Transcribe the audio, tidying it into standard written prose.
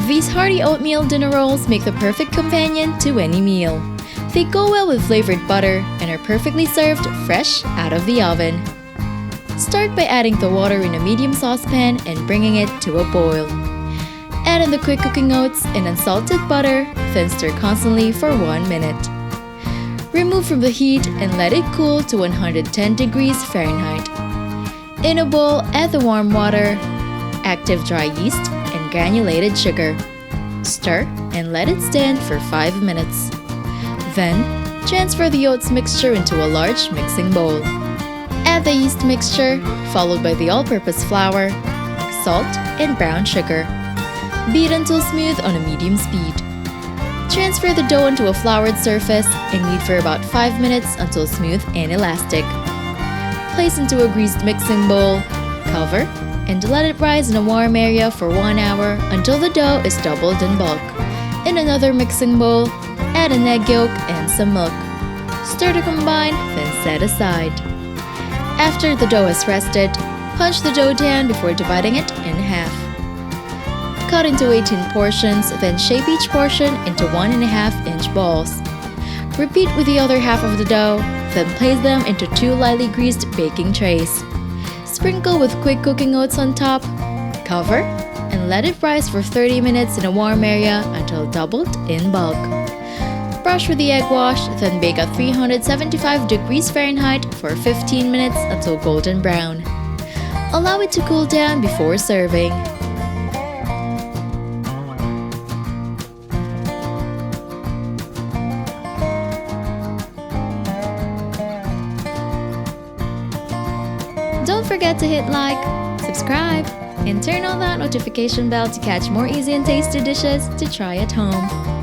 These hearty oatmeal dinner rolls make the perfect companion to any meal. They go well with flavored butter and are perfectly served fresh out of the oven. Start by adding the water in a medium saucepan and bringing it to a boil. Add in the quick cooking oats and unsalted butter, then stir constantly for 1 minute. Remove from the heat and let it cool to 110 degrees Fahrenheit. In a bowl, add the warm water, active dry yeast, and granulated sugar. Stir and let it stand for 5 minutes. Then, transfer the oats mixture into a large mixing bowl. Add the yeast mixture, followed by the all-purpose flour, salt, and brown sugar. Beat until smooth on a medium speed. Transfer the dough onto a floured surface and knead for about 5 minutes until smooth and elastic. Place into a greased mixing bowl, cover, and let it rise in a warm area for 1 hour until the dough is doubled in bulk. In another mixing bowl, add an egg yolk and some milk. Stir to combine, then set aside. After the dough has rested, punch the dough down before dividing it in half. Cut into 18 portions, then shape each portion into 1.5-inch balls. Repeat with the other half of the dough, then place them into 2 lightly greased baking trays. Sprinkle with quick cooking oats on top, cover, and let it rise for 30 minutes in a warm area until doubled in bulk. Brush with the egg wash, then bake at 375 degrees Fahrenheit for 15 minutes until golden brown. Allow it to cool down before serving. Don't forget to hit like, subscribe, and turn on that notification bell to catch more easy and tasty dishes to try at home.